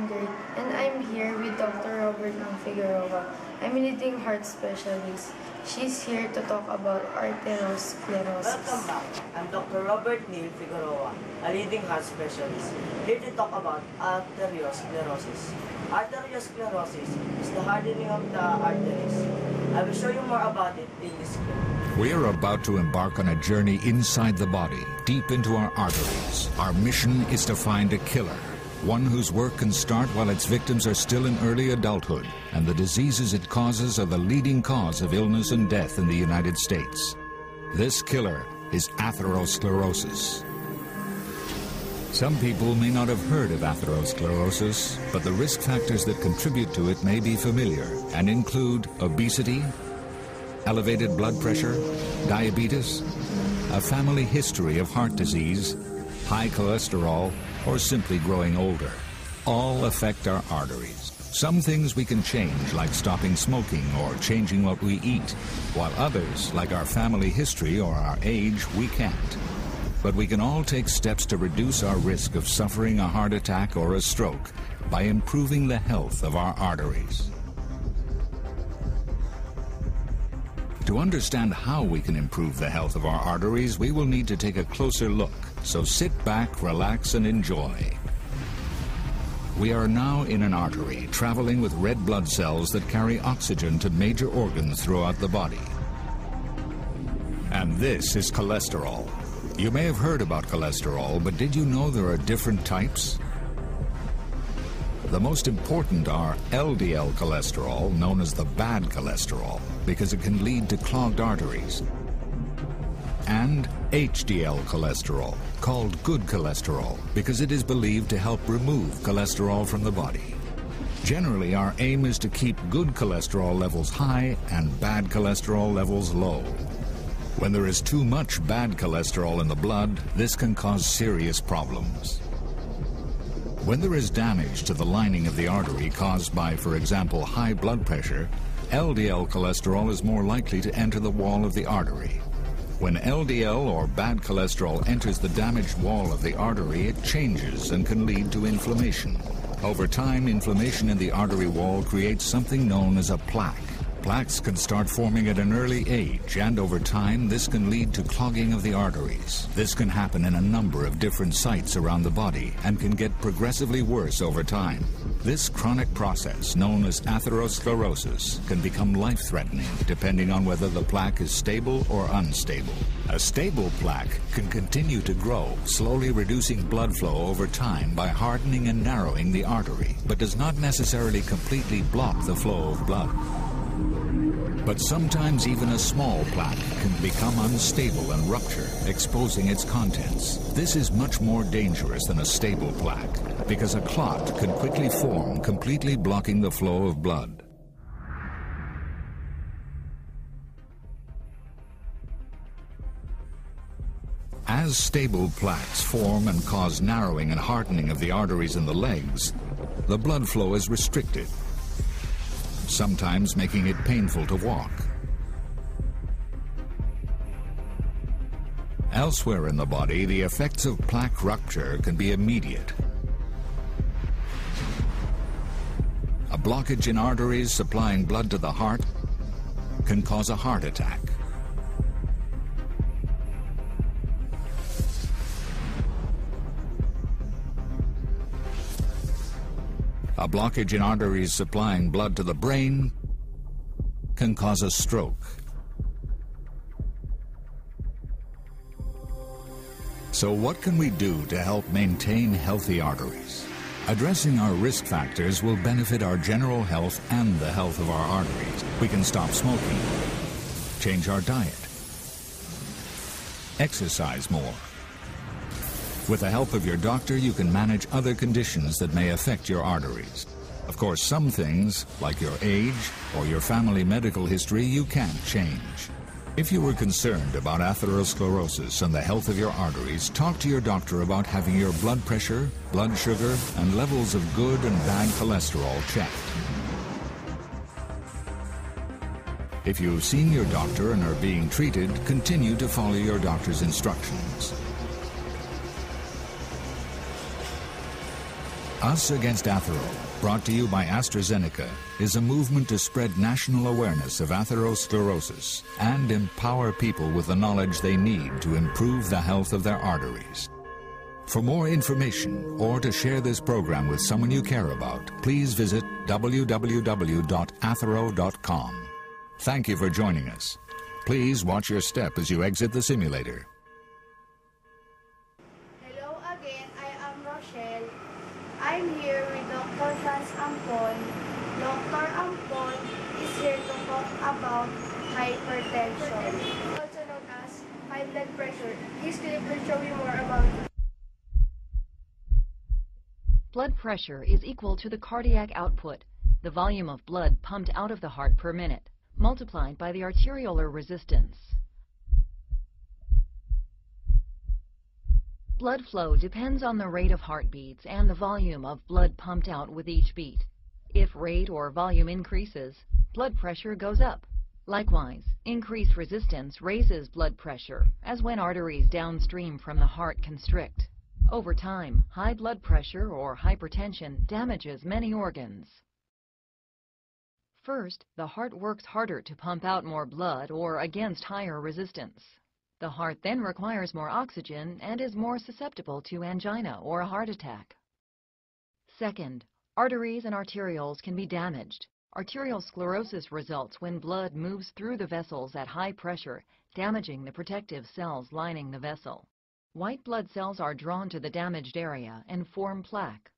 grade, and I'm here with Dr. Robert Ng Figueroa. I'm a leading heart specialist. She's here to talk about arteriosclerosis. Welcome back. I'm Dr. Robert Neil Figueroa, a leading heart specialist, here to talk about arteriosclerosis. Arteriosclerosis is the hardening of the arteries. I will show you more about it in this clip. We are about to embark on a journey inside the body, deep into our arteries. Our mission is to find a killer, one whose work can start while its victims are still in early adulthood, and the diseases it causes are the leading cause of illness and death in the United States. This killer is atherosclerosis. Some people may not have heard of atherosclerosis, but the risk factors that contribute to it may be familiar and include obesity, elevated blood pressure, diabetes, a family history of heart disease, high cholesterol, or simply growing older. All affect our arteries. Some things we can change, like stopping smoking or changing what we eat, while others, like our family history or our age, we can't. But we can all take steps to reduce our risk of suffering a heart attack or a stroke by improving the health of our arteries. To understand how we can improve the health of our arteries, we will need to take a closer look. So sit back, relax, and enjoy. We are now in an artery, traveling with red blood cells that carry oxygen to major organs throughout the body. And this is cholesterol. You may have heard about cholesterol, but did you know there are different types? The most important are LDL cholesterol, known as the bad cholesterol, because it can lead to clogged arteries, and HDL cholesterol, called good cholesterol, because it is believed to help remove cholesterol from the body. Generally, our aim is to keep good cholesterol levels high and bad cholesterol levels low. When there is too much bad cholesterol in the blood, this can cause serious problems. When there is damage to the lining of the artery caused by, for example, high blood pressure, LDL cholesterol is more likely to enter the wall of the artery. When LDL or bad cholesterol enters the damaged wall of the artery, it changes and can lead to inflammation. Over time, inflammation in the artery wall creates something known as a plaque. Plaques can start forming at an early age, and over time, this can lead to clogging of the arteries. This can happen in a number of different sites around the body and can get progressively worse over time. This chronic process, known as atherosclerosis, can become life-threatening depending on whether the plaque is stable or unstable. A stable plaque can continue to grow, slowly reducing blood flow over time by hardening and narrowing the artery, but does not necessarily completely block the flow of blood. But sometimes even a small plaque can become unstable and rupture, exposing its contents. This is much more dangerous than a stable plaque, because a clot can quickly form, completely blocking the flow of blood. As stable plaques form and cause narrowing and hardening of the arteries in the legs, the blood flow is restricted, sometimes making it painful to walk. Elsewhere in the body, the effects of plaque rupture can be immediate. A blockage in arteries supplying blood to the heart can cause a heart attack. A blockage in arteries supplying blood to the brain can cause a stroke. So what can we do to help maintain healthy arteries? Addressing our risk factors will benefit our general health and the health of our arteries. We can stop smoking, change our diet, exercise more. With the help of your doctor, you can manage other conditions that may affect your arteries. Of course, some things, like your age or your family medical history, you can't change. If you were concerned about atherosclerosis and the health of your arteries, talk to your doctor about having your blood pressure, blood sugar, and levels of good and bad cholesterol checked. If you've seen your doctor and are being treated, continue to follow your doctor's instructions. Us Against Athero, brought to you by AstraZeneca, is a movement to spread national awareness of atherosclerosis and empower people with the knowledge they need to improve the health of their arteries. For more information or to share this program with someone you care about, please visit www.athero.com. Thank you for joining us. Please watch your step as you exit the simulator. Hello again, I am Rochelle. I'm here with Dr. Franz Ampon. Dr. Ampon is here to talk about hypertension, also known as high blood pressure. His clip will show you more about it. Blood pressure is equal to the cardiac output, the volume of blood pumped out of the heart per minute, multiplied by the arteriolar resistance. Blood flow depends on the rate of heartbeats and the volume of blood pumped out with each beat. If rate or volume increases, blood pressure goes up. Likewise, increased resistance raises blood pressure, as when arteries downstream from the heart constrict. Over time, high blood pressure or hypertension damages many organs. First, the heart works harder to pump out more blood or against higher resistance. The heart then requires more oxygen and is more susceptible to angina or a heart attack. Second, arteries and arterioles can be damaged. Arterial sclerosis results when blood moves through the vessels at high pressure, damaging the protective cells lining the vessel. White blood cells are drawn to the damaged area and form plaque.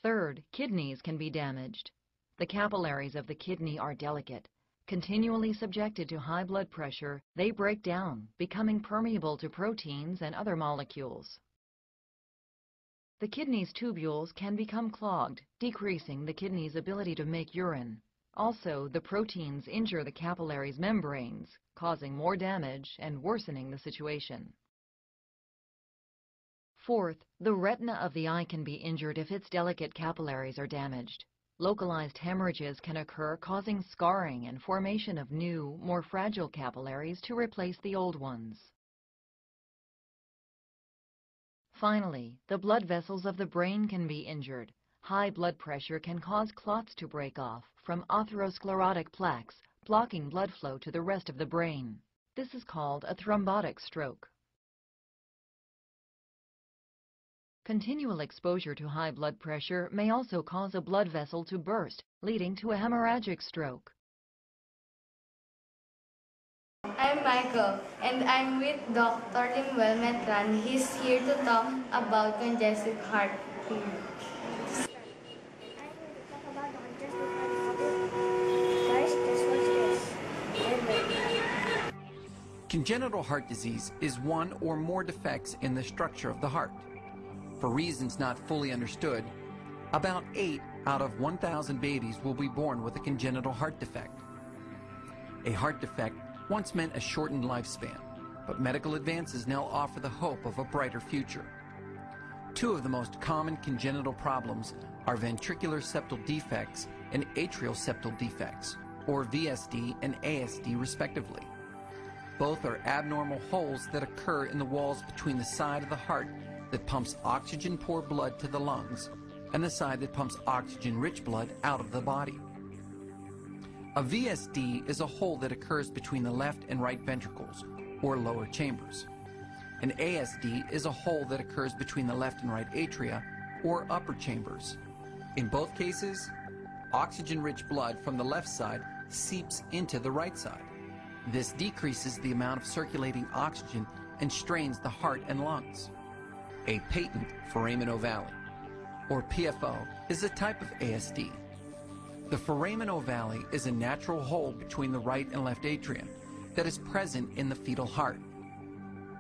Third, kidneys can be damaged. The capillaries of the kidney are delicate. Continually subjected to high blood pressure, they break down, becoming permeable to proteins and other molecules. The kidney's tubules can become clogged, decreasing the kidney's ability to make urine. Also, the proteins injure the capillaries' membranes, causing more damage and worsening the situation. Fourth, the retina of the eye can be injured if its delicate capillaries are damaged. Localized hemorrhages can occur, causing scarring and formation of new, more fragile capillaries to replace the old ones. Finally, the blood vessels of the brain can be injured. High blood pressure can cause clots to break off from atherosclerotic plaques, blocking blood flow to the rest of the brain. This is called a thrombotic stroke. Continual exposure to high blood pressure may also cause a blood vessel to burst, leading to a hemorrhagic stroke. I'm Michael, and I'm with Dr. Limuel Metran. He's here to talk about congestive heart failure. Congenital heart disease is one or more defects in the structure of the heart. For reasons not fully understood, about 8 out of 1,000 babies will be born with a congenital heart defect. A heart defect once meant a shortened lifespan, but medical advances now offer the hope of a brighter future. Two of the most common congenital problems are ventricular septal defects and atrial septal defects, or VSD and ASD respectively. Both are abnormal holes that occur in the walls between the side of the heart that pumps oxygen-poor blood to the lungs and the side that pumps oxygen-rich blood out of the body. A VSD is a hole that occurs between the left and right ventricles, or lower chambers. An ASD is a hole that occurs between the left and right atria, or upper chambers. In both cases, oxygen-rich blood from the left side seeps into the right side. This decreases the amount of circulating oxygen and strains the heart and lungs. A patent foramen ovale, or PFO, is a type of ASD. The foramen ovale is a natural hole between the right and left atrium that is present in the fetal heart.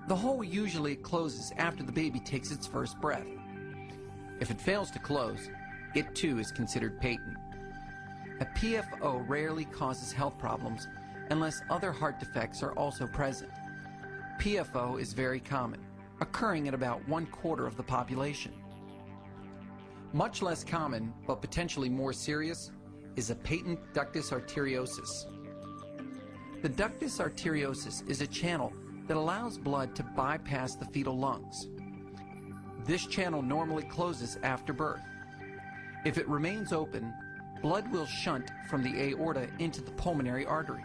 The hole usually closes after the baby takes its first breath. If it fails to close, it too is considered patent. A PFO rarely causes health problems unless other heart defects are also present. PFO is very common, occurring in about 1/4 of the population. Much less common, but potentially more serious, is a patent ductus arteriosus. The ductus arteriosus is a channel that allows blood to bypass the fetal lungs. This channel normally closes after birth. If it remains open, blood will shunt from the aorta into the pulmonary artery.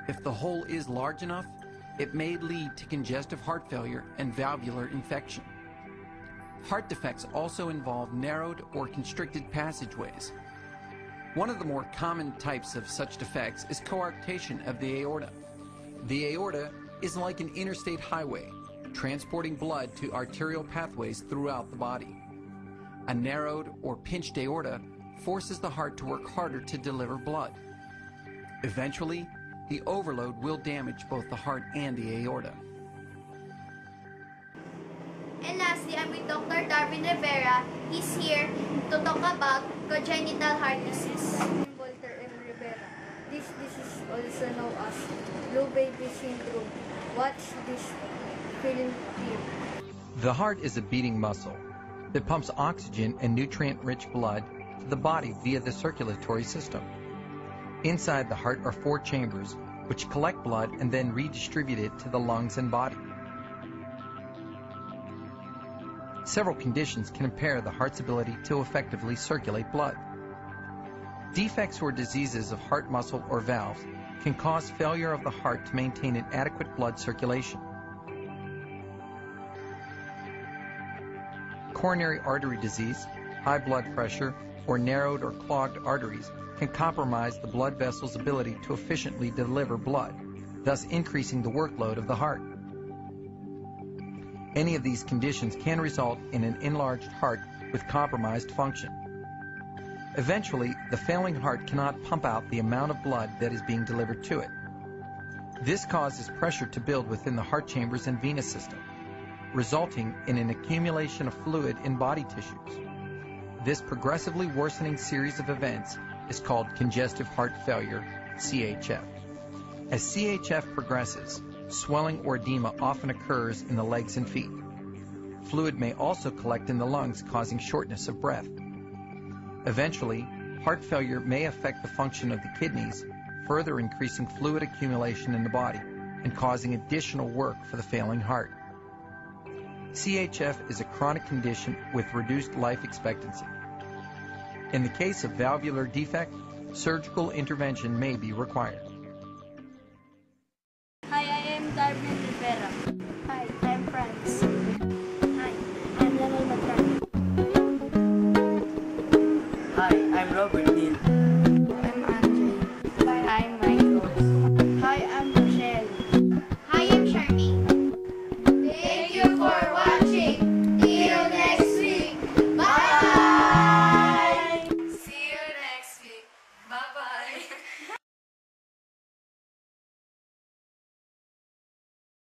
If the hole is large enough, it may lead to congestive heart failure and valvular infection. Heart defects also involve narrowed or constricted passageways. One of the more common types of such defects is coarctation of the aorta. The aorta is like an interstate highway, transporting blood to arterial pathways throughout the body. A narrowed or pinched aorta forces the heart to work harder to deliver blood. Eventually, the overload will damage both the heart and the aorta. And lastly, I'm with Dr. Darwin Rivera. He's here to talk about congenital heart disease. I'm Walter M. Rivera. This disease also known as blue baby syndrome. What's this film here? The heart is a beating muscle that pumps oxygen and nutrient-rich blood to the body via the circulatory system. Inside the heart are 4 chambers which collect blood and then redistribute it to the lungs and body. Several conditions can impair the heart's ability to effectively circulate blood. Defects or diseases of heart muscle or valves can cause failure of the heart to maintain an adequate blood circulation. Coronary artery disease, high blood pressure, or narrowed or clogged arteries can compromise the blood vessel's ability to efficiently deliver blood, thus increasing the workload of the heart. Any of these conditions can result in an enlarged heart with compromised function. Eventually, the failing heart cannot pump out the amount of blood that is being delivered to it. This causes pressure to build within the heart chambers and venous system, resulting in an accumulation of fluid in body tissues. This progressively worsening series of events is called congestive heart failure, CHF. As CHF progresses, swelling or edema often occurs in the legs and feet. Fluid may also collect in the lungs, causing shortness of breath. Eventually, heart failure may affect the function of the kidneys, further increasing fluid accumulation in the body and causing additional work for the failing heart. CHF is a chronic condition with reduced life expectancy. In the case of valvular defect, surgical intervention may be required. Hi, I am Darwin